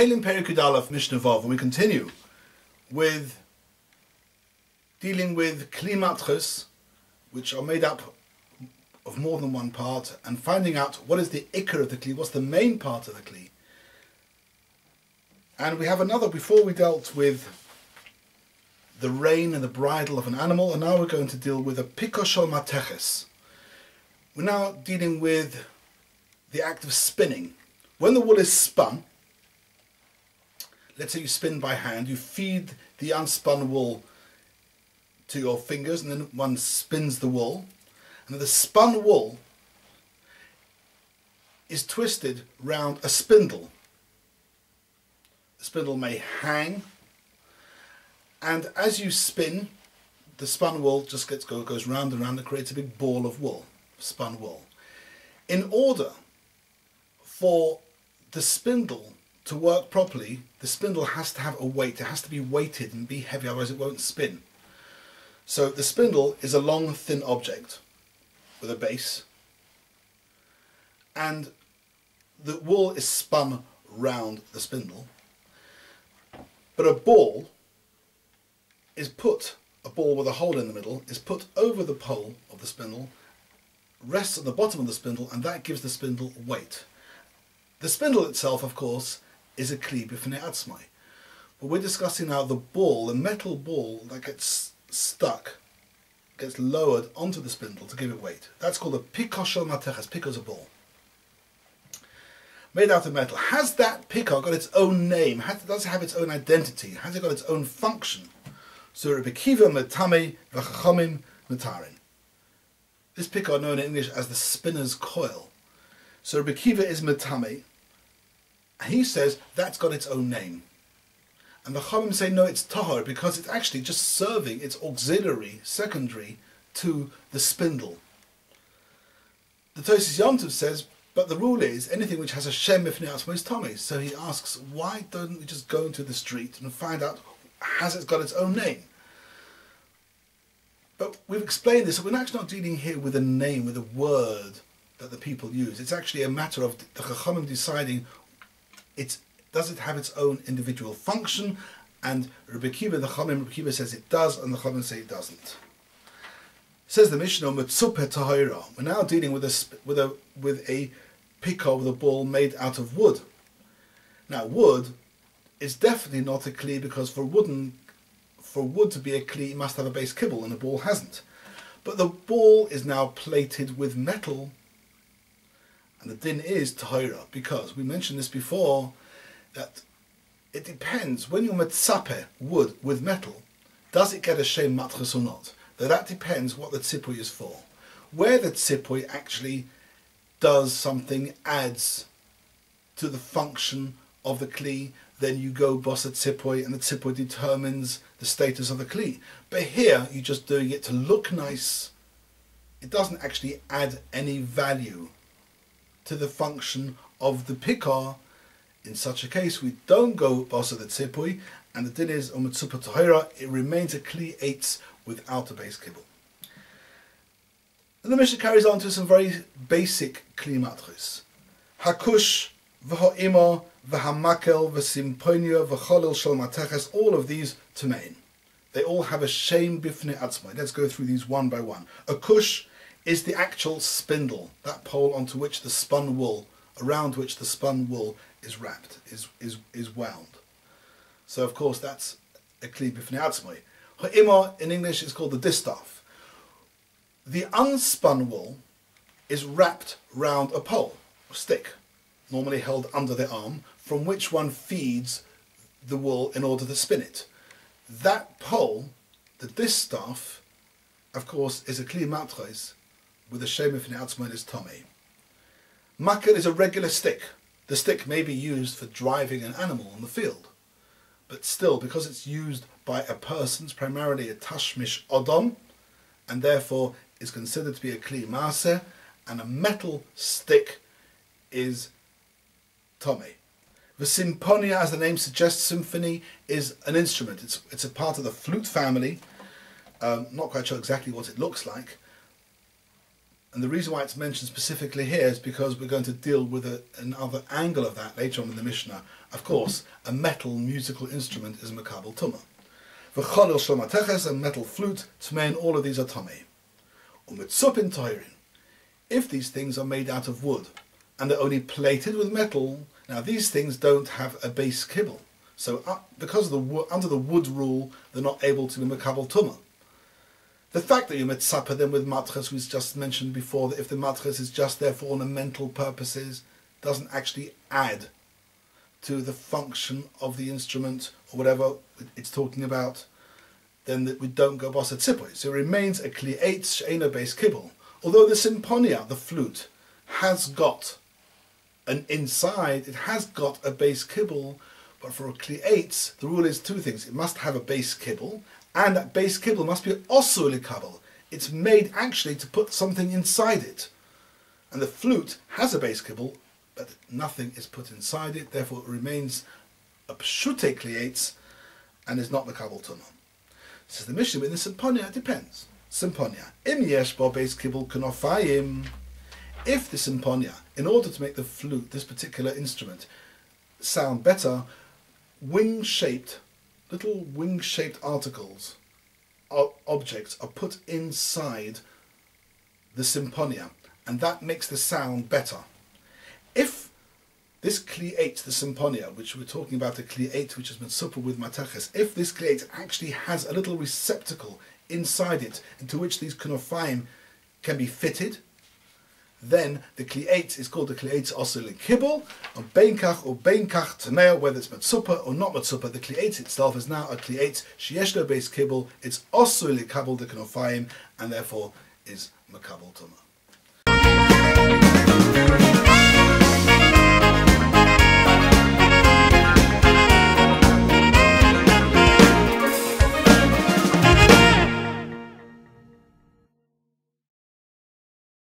Kלים Perikid Aleph Mishnah Vav, and we continue with dealing with kli matchos, which are made up of more than one part, and finding out what is the ikar of the kli, what's the main part of the kli. And we have another, before we dealt with the rein and the bridle of an animal, and now we're going to deal with a pikoshol mateches. We're now dealing with the act of spinning. When the wool is spun, let's say you spin by hand, you feed the unspun wool to your fingers, and then one spins the wool, and the spun wool is twisted round a spindle. The spindle may hang, and as you spin, the spun wool just goes round and round and creates a big ball of wool, spun wool. In order for the spindle to work properly, the spindle has to have a weight. It has to be weighted and be heavy, otherwise it won't spin. So the spindle is a long, thin object with a base, and the wool is spun round the spindle, but a ball with a hole in the middle is put over the pole of the spindle, rests at the bottom of the spindle, and that gives the spindle weight. The spindle itself, of course, is a kli b'fnei atzmai. But we're discussing now the ball, the metal ball that gets stuck, gets lowered onto the spindle to give it weight. That's called a pikoshol mateches. Piko is a ball made out of metal. Has that piko got its own name? Does it have its own identity? Has it got its own function? So Rabbi Kiva metame v'chachamim metarin. This piko, known in English as the spinner's coil. So Rabbi Kiva is metame. He says that's got its own name. And the Chachamim say no, it's tahor, because it's actually just serving, it's auxiliary, secondary to the spindle. The Tosis Yom Tov says, but the rule is anything which has a shem b'fnei atzmo is tamei. So he asks, why don't we just go into the street and find out, has it got its own name? But we've explained this, so we're actually not dealing here with a name, with a word that the people use. It's actually a matter of the Chachamim deciding does it have its own individual function, and Rabbi Kiva, the Chachamim, Rabbi Kiva says it does, and the Chachamim say it doesn't. Says the Mishnah, Metzupe Tahira. We're now dealing with a piko, with a ball made out of wood. Now, wood is definitely not a kli, because for wood to be a kli, it must have a base kibble, and the ball hasn't. But the ball is now plated with metal, and the din is tahira, because we mentioned this before, that it depends, when you metzape wood with metal, does it get a shem matchos or not? That depends what the tzipui is for. Where the tzipui actually does something, adds to the function of the kli, then you go boss a tzipui, and the tzipui determines the status of the kli. But here, you're just doing it to look nice. It doesn't actually add any value to the function of the pikar. In such a case, we don't go boss the tzipui, and the din is umetzupa tahira. It remains a kli eitz without a base kibble. And the Mishnah carries on to some very basic kli matchos. Hakush v'ha'ima v'hamakel v'simponia v'cholil shel mateches. All of these tamein. They all have a shem b'fnei atzmai. Let's go through these one by one. A kush is the actual spindle, that pole onto which the spun wool, around which the spun wool is wrapped, is wound. So of course that's a kli b'fnei atzmai. Ha'ima in English is called the distaff. The unspun wool is wrapped round a pole, a stick, normally held under the arm, from which one feeds the wool in order to spin it. That pole, the distaff, of course, is a kli matchos with a shem b'fnei atzmai is tomei. Makel is a regular stick. The stick may be used for driving an animal on the field, but still, because it's used by a person, it's primarily a tashmish odom, and therefore is considered to be a kli maaseh, and a metal stick is tomei. The simponia, as the name suggests, symphony, is an instrument. It's a part of the flute family. Not quite sure exactly what it looks like. And the reason why it's mentioned specifically here is because we're going to deal with another angle of that later on in the Mishnah. Of course, a metal musical instrument is makabel tumah. V'cholil shel mateches, a metal flute, tmein, all of these are tamei. U'mitzupin toirin. If these things are made out of wood and they're only plated with metal, now these things don't have a base kibble. So because of under the wood rule, they're not able to be makabel tumah. The fact that you mitzapa them with matches, we just mentioned before, that if the matches is just there for ornamental purposes, doesn't actually add to the function of the instrument or whatever it's talking about, then we don't go boss at tzipui. So it remains a kli eitz she'eino beis kibble. Although the simponia, the flute, has got an inside, it has got a base kibble, but for a kli eitz, the rule is two things. It must have a base kibble, and that base kibble must be also likabel. It's made actually to put something inside it. And the flute has a base kibble, but nothing is put inside it, therefore it remains a pshute kli eitz and is not makabel tumah. Says the Mishnah, in the simponia, it depends. Simponia. Im yesh bo base kibble kanofayim. If the simponia, in order to make the flute, this particular instrument, sound better, little wing-shaped articles, objects, are put inside the simponia, and that makes the sound better. If this kli eitz, the simponia, which we're talking about, the kli eitz which has been supper with mateches, if this kli eitz actually has a little receptacle inside it into which these kunofayim can be fitted, then the kli eitz is called the kli eitz also l'kibble, or beinkach tameh, whether it's matzupa or not matzupa. The kli eitz itself is now a kli eitz sheyesh lo beis kibble. It's also l'kabel the kunofayim, and therefore is makabel tumah.